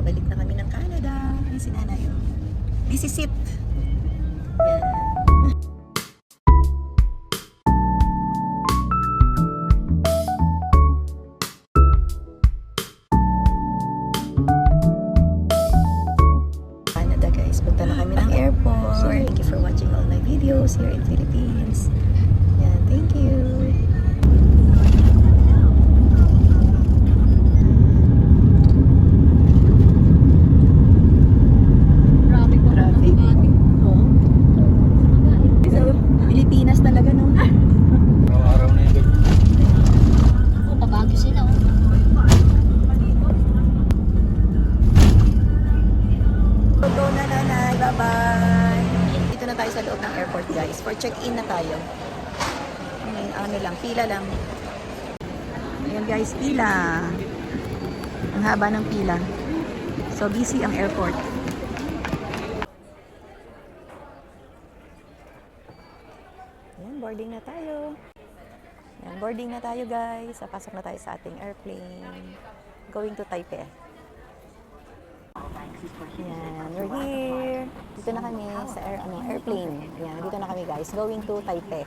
Pabalik na kami ng Canada. Ay, si nanay. This is it. Yan. Canada guys, punta na kami ng airport. Thank you for watching all my videos here in Philippines. Yan, thank you. Pilipinas talaga, no? Araw-araw na yun. Oh, pabagyo sila, oh. Go na, nanay. Bye-bye. Dito na tayo sa loob ng airport, guys. For check-in na tayo. Ano lang, pila lang. Ayan, guys, pila. Ang haba ng pila. So, busy ang airport. Ayan, boarding na tayo. Ayan, boarding na tayo, guys. Pasok na tayo sa ating airplane. Going to Taipei. Ayan, we're here. Dito na kami sa airplane. Ayan, dito na kami, guys. Going to Taipei.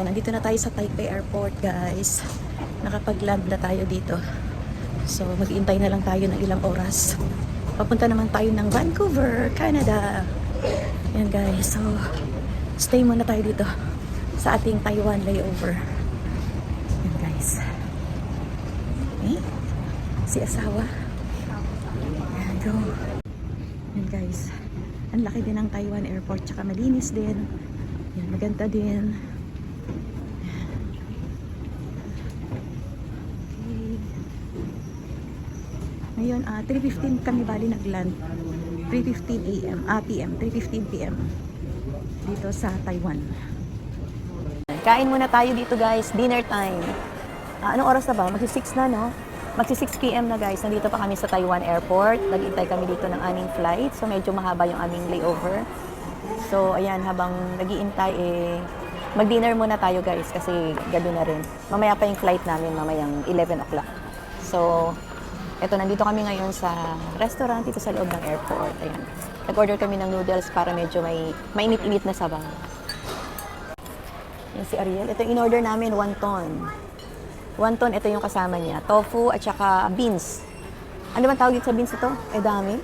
Nandito na tayo sa Taipei Airport, guys. Nakapag-land na tayo dito. So, mag-iintay na lang tayo ng ilang oras. Papunta naman tayo ng Vancouver, Canada. Yan, guys. So, stay muna tayo dito sa ating Taiwan layover. Yan, guys. Okay. Si asawa. Yan, go. Yan, guys. Ang laki din ng Taiwan Airport. Tsaka malinis din. Yan, maganda din. Ngayon, 3:15 kami bali nag-land. 3:15 AM, PM, 3:15 PM dito sa Taiwan. Kain muna tayo dito, guys. Dinner time. Anong oras na ba? Magsi-6 na, no? Magsi-6 PM na, guys. Nandito pa kami sa Taiwan Airport. Nag-intay kami dito ng aming flight. So, medyo mahaba yung aming layover. So, ayan, habang nag-iintay, mag-dinner muna tayo, guys. Kasi gabi na rin. Mamaya pa yung flight namin, mamayang 11 o'clock. So, eto, nandito kami ngayon sa restaurant dito sa loob ng airport. Ayan. Nag-order kami ng noodles para medyo may mainit-init na sabaw. Yan si Ariel. Ito yung in-order namin, wonton. Wonton, ito yung kasama niya. Tofu at saka beans. Ano ba tawag dito sa beans ito? Edame?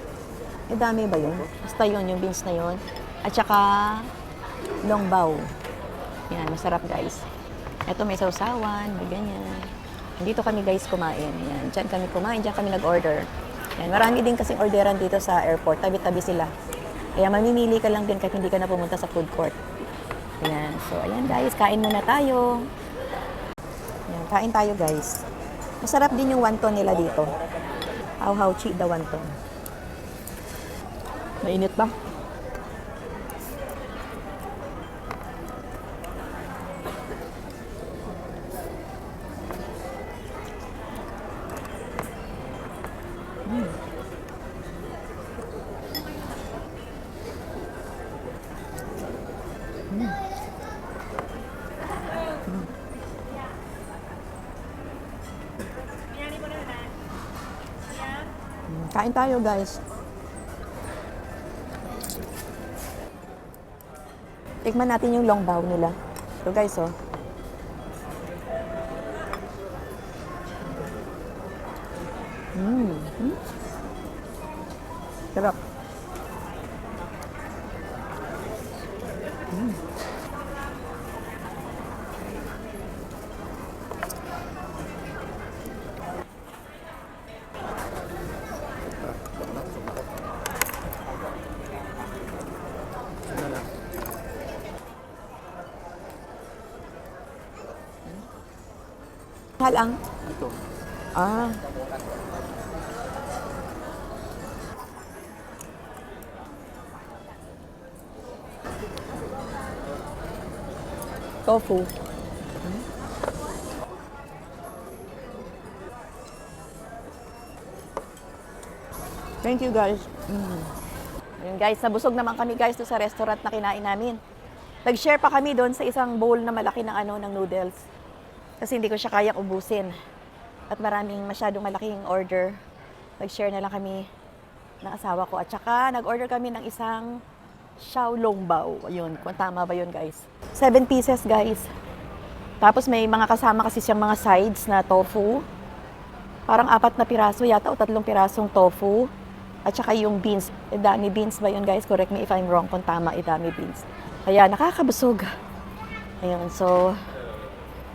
Edame ba yun? Basta yun, yung beans na yun. At saka longbao. Yan, masarap, guys. Ito may sausawan, may ganyan. Dito kami, guys, kumain. Ayan, dyan kami kumain, dyan kami nag-order. Ayan, marami din kasing orderan dito sa airport. Tabi-tabi sila. Kaya mamimili ka lang din kahit hindi ka na pumunta sa food court. Ayan, so ayan, guys, kain muna tayo. Ayan, kain tayo, guys. Masarap din yung wonton nila dito. How cheap the wonton. Mainit ba? Kain tayo, guys. Tikman natin yung longbao nila. So, guys, oh. Sarap. Mahal ang? Ito. Ah. Tofu. Thank you guys. Ayun guys, nabusog naman kami guys doon sa restaurant na kinain namin. Nag-share pa kami doon sa isang bowl na malaki ng ng noodles. Kasi hindi ko siya kayang ubusin. At maraming masyadong malaking order. Nag-share na lang kami ng asawa ko. At saka nag-order kami ng isang xiaolongbao. Ayun, kung tama ba yun guys. 7 pieces guys. Tapos may mga kasama kasi siyang mga sides na tofu. Parang 4 na piraso yata o 3 pirasong tofu. At saka yung beans. Edamame beans ba yun guys? Correct me if I'm wrong kung tama, edamame beans. Kaya nakakabusog. Ayun, so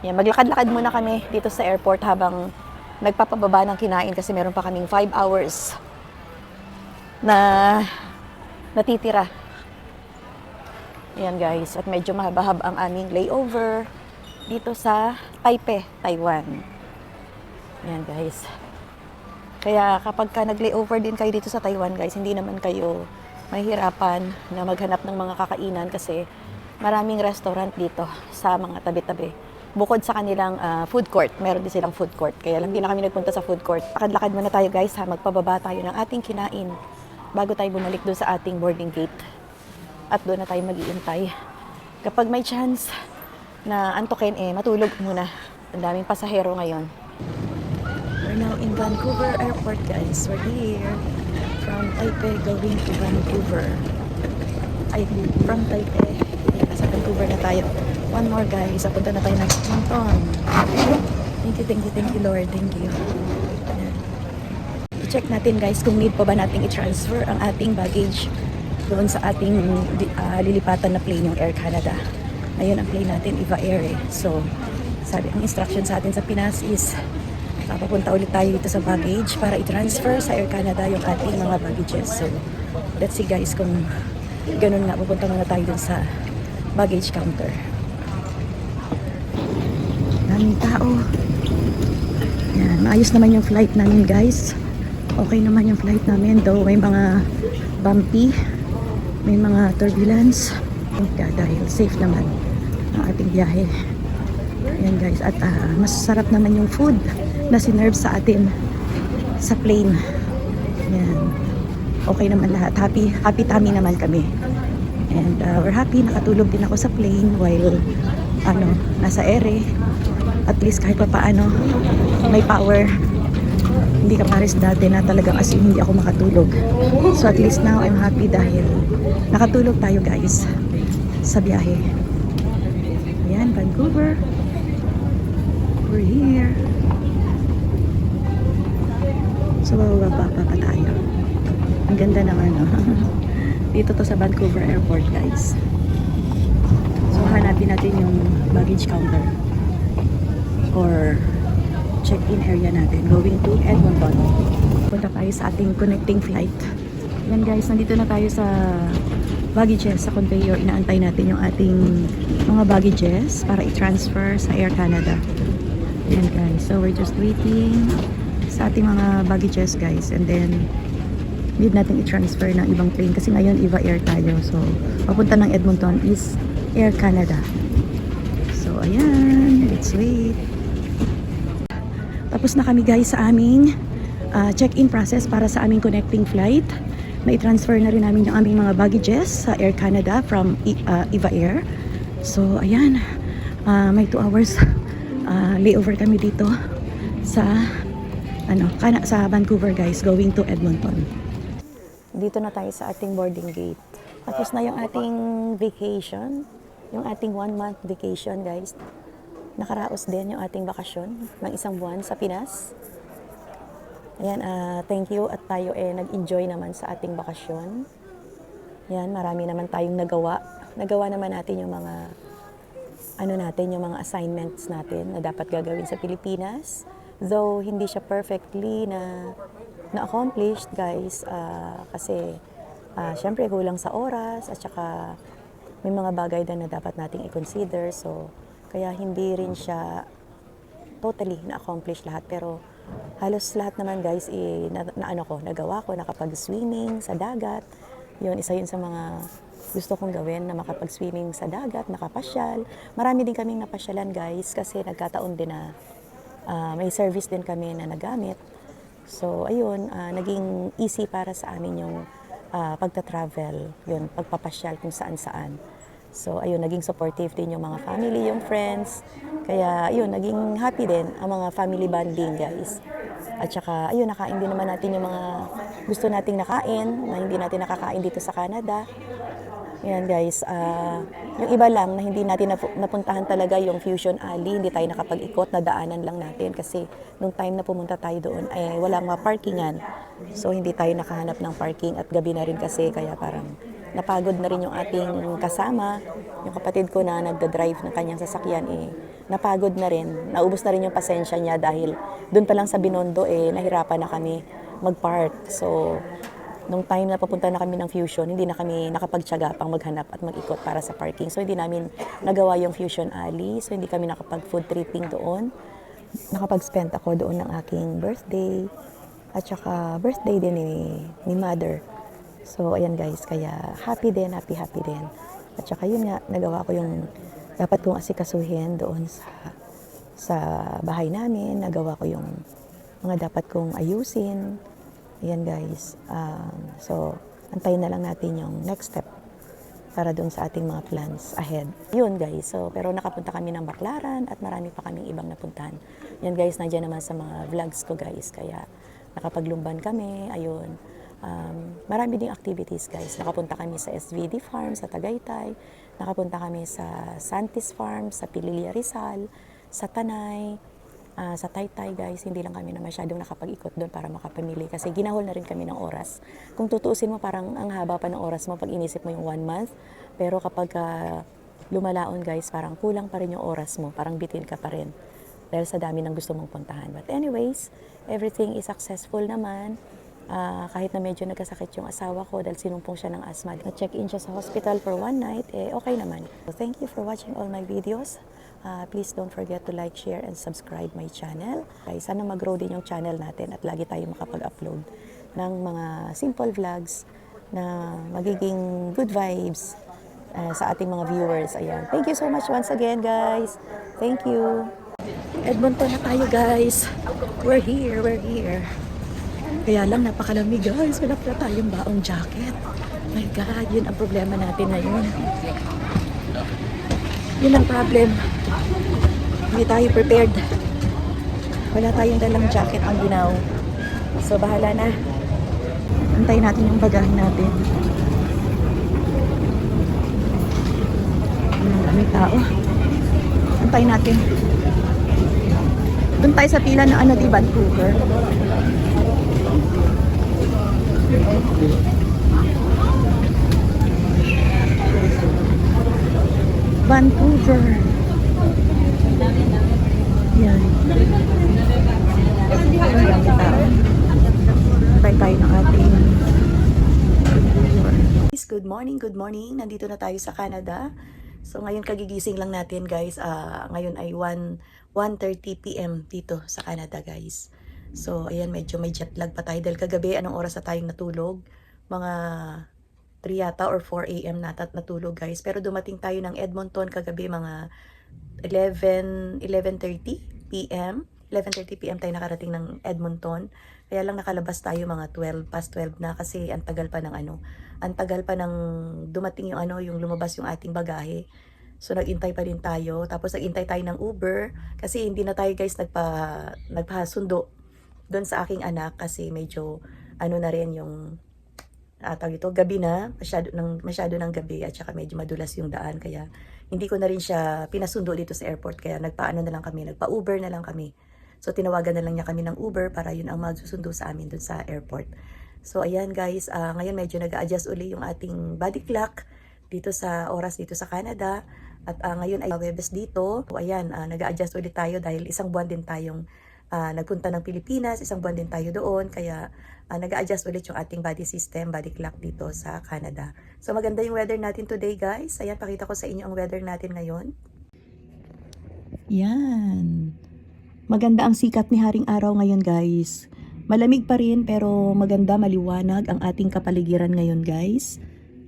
yan, maglakad-lakad muna kami dito sa airport habang nagpapababa ng kinain kasi meron pa kaming 5 hours na natitira. Ayan guys, at medyo mahaba-haba ang aming layover dito sa Taipei, Taiwan. Ayan guys. Kaya kapag ka nag-layover din kayo dito sa Taiwan guys, hindi naman kayo mahihirapan na maghanap ng mga kakainan kasi maraming restaurant dito sa mga tabi-tabi. Bukod sa kanilang food court, meron din silang food court. Kaya lang din na kami nagpunta sa food court. Lakad-lakad muna tayo guys ha, magpababa tayo ng ating kinain bago tayo bumalik doon sa ating boarding gate. At doon na tayo mag-iintay. Kapag may chance na antukin matulog muna. Ang daming pasahero ngayon. We're now in Vancouver Airport guys. We're here from Taipei going to Vancouver. Ay, from Taipei. Nasa Vancouver na tayo. One more guys. Apunta na tayo ng Edmonton. Thank you Lord. Thank you. I-check natin guys kung need pa ba nating i-transfer ang ating baggage doon sa ating lilipatan na plane, yung Air Canada. Ayun ang plane natin, Eva Air. So, sabi ang instruction sa atin sa Pinas is papunta ulit tayo dito sa baggage para i-transfer sa Air Canada yung ating mga baggages. So, let's see guys kung ganun nga, pupunta muna tayo dun sa baggage counter. Daming tao. Yan, maayos naman yung flight namin guys. Okay naman yung flight namin, though may mga bumpy, may mga turbulence. Dahil safe naman ang ating biyahe. Yan guys, at masarap naman yung food na sinerve sa atin sa plane. Yan. Okay naman lahat. Happy tummy naman kami. And we're happy. Nakatulog din ako sa plane while nasa ere. At least kahit pa paano may power. Hindi ka pares dati na talagang as in hindi ako makatulog. So at least now I'm happy dahil nakatulog tayo guys sa biyahe. Ayan, Vancouver. We're here. So bababa pa tayo. Ang ganda naman dito to sa Vancouver Airport guys. So hanapin natin yung baggage counter or check-in area natin going to Edmonton. Punta tayo sa ating connecting flight. Yan guys, nandito na tayo sa baggages, sa conveyor. Inaantay natin yung ating mga baggages para i-transfer sa Air Canada. Yan guys, so we're just waiting sa ating mga baggages guys, and then need natin i-transfer ng ibang plane kasi ngayon Eva Air tayo. So papunta ng Edmonton is Air Canada. So ayan, let's wait. Tapos na kami guys sa aming check-in process para sa aming connecting flight. Na-transfer na rin namin yung aming mga baggages sa Air Canada from Eva Air. So ayan, may 2 hours layover kami dito sa sa Vancouver guys, going to Edmonton. Dito na tayo sa ating boarding gate. Tapos na yung ating vacation, yung ating 1-month vacation guys. Nakaraos din yung ating bakasyon ng 1 buwan sa Pinas. Ayan, thank you at tayo nag-enjoy naman sa ating bakasyon. Ayan, marami naman tayong nagawa. Nagawa naman natin yung mga yung mga assignments natin na dapat gagawin sa Pilipinas. Though hindi siya perfectly na-accomplished guys kasi syempre kulang sa oras at saka may mga bagay na dapat nating i-consider. So kaya hindi rin siya totally na-accomplish lahat. Pero halos lahat naman guys, nagawa ko. Nakapag-swimming sa dagat. Yun, isa yun sa mga gusto kong gawin, na makapag-swimming sa dagat, makapasyal. Marami din kaming napasyalan guys kasi nagkataon din na may service din kami na nagamit. So ayun, naging easy para sa amin yung pagta-travel, yun, pagpapasyal kung saan-saan. So ayun, naging supportive din yung mga family, yung friends. Kaya ayun, naging happy din ang mga family bonding guys. At saka ayun, nakain din naman natin yung mga gusto nating nakain na hindi natin nakakain dito sa Canada. Yan guys, yung iba lang na hindi natin napuntahan talaga yung Fusion Alley, hindi tayo nakapag-ikot, nadaanan lang natin kasi nung time na pumunta tayo doon ay walang parkingan. So hindi tayo nakahanap ng parking at gabi na rin kasi kaya parang napagod na rin yung ating kasama. Yung kapatid ko na nagda-drive ng kanyang sasakyan napagod na rin, naubos na rin yung pasensya niya dahil doon pa lang sa Binondo nahirapan na kami mag-park. So nung time na papunta na kami ng Fusion, hindi na kami nakapagtiyaga pang maghanap at mag-ikot para sa parking. So, hindi namin nagawa yung Fusion Alley. So, hindi kami nakapag-food tripping doon. Nakapag-spend ako doon ng aking birthday. At saka, birthday din ni mother. So, ayan guys. Kaya, happy din. Happy din. At saka, yun nga, nagawa ko yung dapat kong asikasuhin doon sa bahay namin. Nagawa ko yung mga dapat kong ayusin. Ayan guys, so antayin na lang natin yung next step para doon sa ating mga plans ahead. Yun guys, so pero nakapunta kami ng Baclaran at marami pa kaming ibang napuntahan. Yan guys, nandiyan naman sa mga vlogs ko guys, kaya nakapaglumban kami, ayun. Marami ding activities guys, nakapunta kami sa SVD Farm sa Tagaytay, nakapunta kami sa Santis Farm sa Pililla Rizal, sa Tanay, sa Taytay guys, hindi lang kami na masyadong nakapag-ikot doon para makapamili kasi ginahol na rin kami ng oras. Kung tutuusin mo parang ang haba pa ng oras mo pag inisip mo yung 1 month, pero kapag lumalaon guys, parang kulang pa rin yung oras mo, parang bitin ka pa rin dahil sa dami ng gusto mong puntahan. But anyways, everything is successful naman. Kahit na medyo nagkasakit yung asawa ko dahil sinumpong siya ng asthma. Na-check-in siya sa hospital for 1 night, okay naman. So, thank you for watching all my videos. Please don't forget to like, share, and subscribe my channel. Guys, sana mag-grow din yung channel natin at lagi tayo makapag-upload ng mga simple vlogs na magiging good vibes sa ating mga viewers. Ayan. Thank you so much once again, guys. Thank you. Edmonton na tayo, guys. We're here. Kaya lang, napakalamig, guys. Wala pala tayong baong jacket. My God, yun ang problema natin ngayon. Yun ang problem. Hindi tayo prepared. Wala tayong dalang jacket ang ginaw. So, bahala na. Antayin natin yung bagahe natin. May tao. Antayin natin. Doon tayo sa pila na di Vancouver. Vancouver. Yan. Try tayo ng ating good morning. Nandito na tayo sa Canada. So ngayon kagigising lang natin guys. Ngayon ay 1:30 PM dito sa Canada guys. So ayan, medyo may jet lag pa tayo dahil kagabi anong oras na tayong natulog? Mga 3 yata or 4 AM natulog guys. Pero dumating tayo ng Edmonton kagabi mga 11:30 PM. 11:30 PM tayo nakarating ng Edmonton. Kaya lang nakalabas tayo mga 12 na kasi ang tagal pa ng dumating yung lumabas yung ating bagahe. So nag-intay pa din tayo. Tapos nag-intay tayo ng Uber kasi hindi na tayo guys nagpasundo doon sa aking anak kasi medyo na rin yung gabi na, masyado ng gabi at saka medyo madulas yung daan kaya hindi ko na rin siya pinasundo dito sa airport kaya nagpa-Uber na lang kami. So tinawagan na lang niya kami ng Uber para yun ang magsusundo sa amin dun sa airport. So ayan guys, ngayon medyo nag-a-adjust uli yung ating body clock dito sa oras dito sa Canada at ngayon ay Webes dito. So ayan, nag-a-adjust ulit tayo dahil isang buwan din tayong nagpunta ng Pilipinas, isang buwan din tayo doon kaya nag-a-adjust ulit yung ating body system, body clock dito sa Canada. So maganda yung weather natin today guys. Ayan, pakita ko sa inyo ang weather natin ngayon. Yan. Maganda ang sikat ni Haring Araw ngayon guys. Malamig pa rin pero maganda, maliwanag ang ating kapaligiran ngayon guys.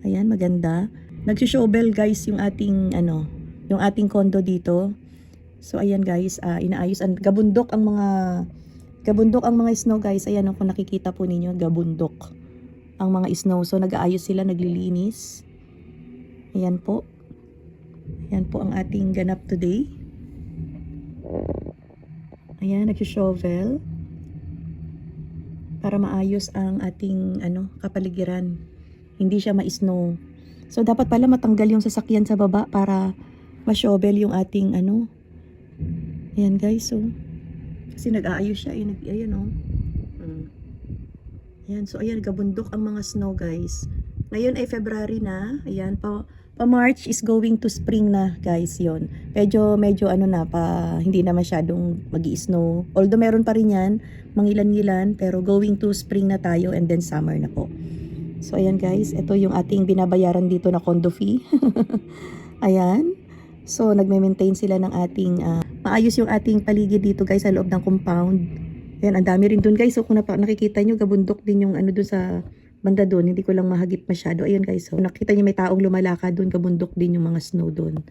Ayan, maganda. Nagsi-shovel guys yung ating yung ating condo dito. So ayan guys, inaayos gabundok ang mga snow guys. Ayan kung nakikita po ninyo, gabundok ang mga snow. So nag-aayos sila, naglilinis. Ayan po. Ayan po ang ating ganap today. Ayan, nagsi-shovel para maayos ang ating kapaligiran. Hindi siya ma-snow. So dapat pala matanggal yung sasakyan sa baba para ma-shovel yung ating Ayan guys, so kasi nag-aayos siya, ayan Ayan, so ayan, gabundok ang mga snow guys. Ngayon ay February na. Ayan, pa March is going to spring na guys yon. Medyo hindi na masyadong magi-snow. Although meron pa rin yan, mangilan-ngilan, pero going to spring na tayo and then summer na po. So ayan guys, ito yung ating binabayaran dito na condo fee. Ayan. So nagme-maintain sila ng ating maayos yung ating paligid dito guys sa loob ng compound. Ayan, ang dami rin dun guys. So kung nakikita nyo, gabundok din yung dun sa banda dun. Hindi ko lang mahagip masyado. Ayan guys, so nakita nyo may taong lumalakad dun, gabundok din yung mga snow dun.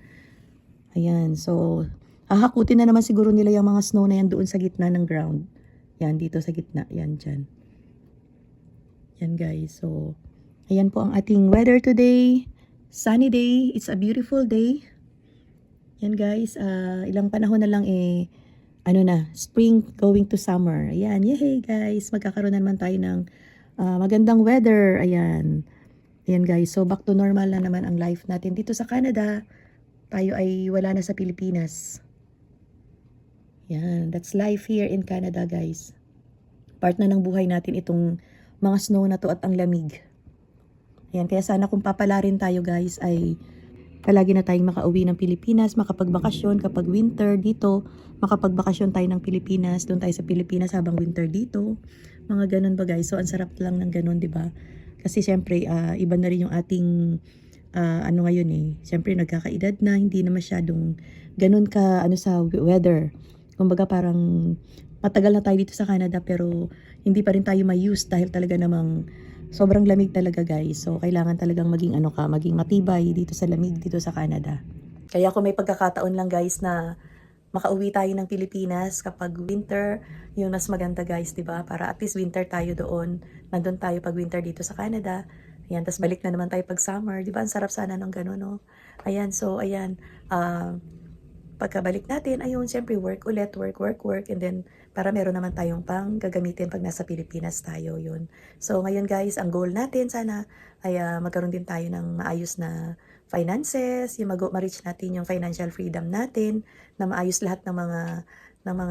Ayan, so hahakutin na naman siguro nila yung mga snow na yan doon sa gitna ng ground. Yan, dito sa gitna. Yan, dyan. Yan guys, so ayan po ang ating weather today. Sunny day. It's a beautiful day. Yan guys, ilang panahon na lang spring going to summer. Ayan, yay guys, magkakaroon na naman tayo ng magandang weather. Ayan. Ayan guys, so back to normal na naman ang life natin dito sa Canada. Tayo ay wala na sa Pilipinas. Yan, that's life here in Canada guys. Part na ng buhay natin itong mga snow na to at ang lamig. Ayan, kaya sana kung papala rin tayo guys ay palagi na tayong makauwi ng Pilipinas, makapagbakasyon kapag winter dito, makapagbakasyon tayo ng Pilipinas, doon tayo sa Pilipinas habang winter dito. Mga ganun ba guys? So ang sarap lang ng ganun, 'di ba? Kasi syempre iba na rin yung ating ngayon Syempre nagkakaedad na, hindi na masyadong ganun ka sa weather. Kumbaga parang matagal na tayo dito sa Canada pero hindi pa rin tayo ma-use dahil talaga namang sobrang lamig talaga guys. So kailangan talagang maging maging matibay dito sa lamig dito sa Canada. Kaya kung may pagkakataon lang guys na makauwi tayo ng Pilipinas kapag winter, yung mas maganda guys, 'di ba? Para at least winter tayo doon. Nandun tayo pag winter dito sa Canada. Ayan, tas balik na naman tayo pag summer, 'di ba? Ang sarap sana ng gano'n, no? Ayan, so ayan, pagkabalik natin, ayun, syempre work ulit, work, and then para meron naman tayong pang gagamitin pag nasa Pilipinas tayo, yun. So ngayon guys, ang goal natin sana ay magkaroon din tayo ng maayos na finances, yung ma-reach natin yung financial freedom natin, na maayos lahat ng mga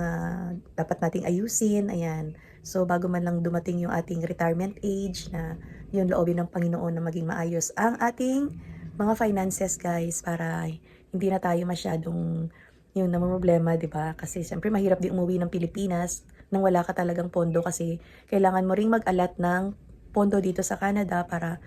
dapat nating ayusin, ayan. So bago man lang dumating yung ating retirement age na yun, loobin ng Panginoon na maging maayos ang ating mga finances guys, para hindi na tayo masyadong yung problema, 'di ba? Kasi siyempre mahirap din umuwi ng Pilipinas nang wala ka talagang pondo, kasi kailangan mo ring mag-alat ng pondo dito sa Canada para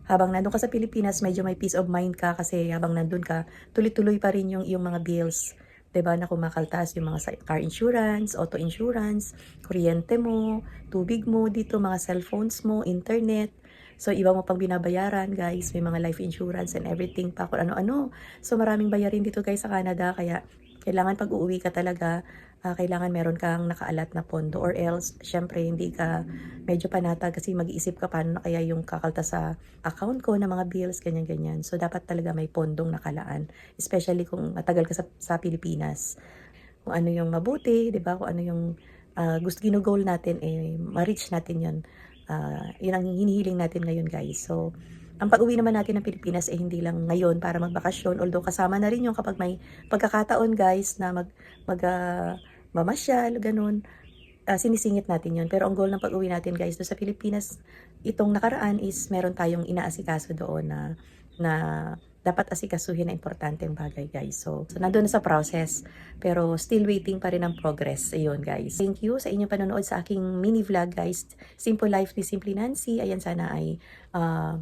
habang nandun ka sa Pilipinas, medyo may peace of mind ka, kasi habang nandun ka, tuloy-tuloy pa rin yung mga bills, 'di ba? Na kumakaltas yung mga car insurance, auto insurance, kuryente mo, tubig mo dito, mga cellphones mo, internet. So, iba mo pang binabayaran, guys. May mga life insurance and everything pa, kung ano-ano. So, maraming bayarin dito, guys, sa Canada. Kaya, kailangan pag uuwi ka talaga, kailangan meron kang nakaalat na pondo. Or else, syempre, hindi ka medyo panatag kasi mag-iisip ka paano na kaya yung kakalta sa account ko na mga bills, ganyan-ganyan. So, dapat talaga may pondong nakalaan. Especially kung matagal ka sa Pilipinas. Kung ano yung mabuti, di ba? Kung ano yung gino-goal natin, ma-reach natin yun. Yun ang hinihiling natin ngayon guys. So, ang pag-uwi naman natin ng Pilipinas hindi lang ngayon para magbakasyon, although kasama na rin yung kapag may pagkakataon guys na mamasyal, ganun, sinisingit natin yun. Pero ang goal ng pag-uwi natin guys doon sa Pilipinas, itong nakaraan is meron tayong inaasikaso doon na dapat asikasuhin na importanteng bagay guys. So nandun na sa process, pero still waiting pa rin ang progress. Ayun guys. Thank you sa inyong panonood sa aking mini vlog guys. Simple Life ni Simply Nancy. Ayan, sana ay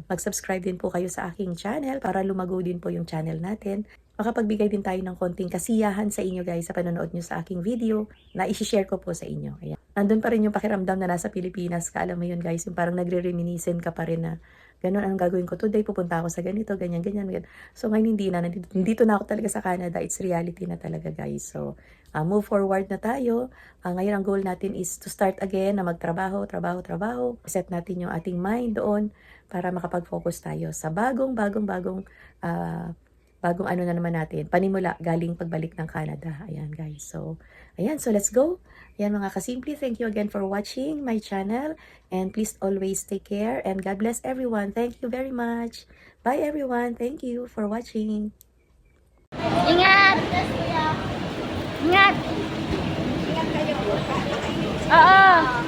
mag-subscribe din po kayo sa aking channel para lumago din po yung channel natin. Makapagbigay din tayo ng konting kasiyahan sa inyo guys sa panonood nyo sa aking video na isi-share ko po sa inyo. Ayan. Nandun pa rin yung pakiramdam na nasa Pilipinas ka. Alam mo yun guys, yung parang nagre-reminiscent ka pa rin na ganun ang gagawin ko today, pupunta ako sa ganito, ganyan, ganyan, ganyan. So ngayon hindi na, nandito na ako talaga sa Canada, it's reality na talaga guys. So move forward na tayo. Ngayon ang goal natin is to start again na magtrabaho, trabaho. Set natin yung ating mind doon para makapag-focus tayo sa bagong ano na naman natin, panimula galing pagbalik ng Canada. Ayan guys. So, ayan. So, let's go. Ayan mga kasimple. Thank you again for watching my channel. And please always take care. And God bless everyone. Thank you very much. Bye everyone. Thank you for watching. Ingat! Ingat! Oo!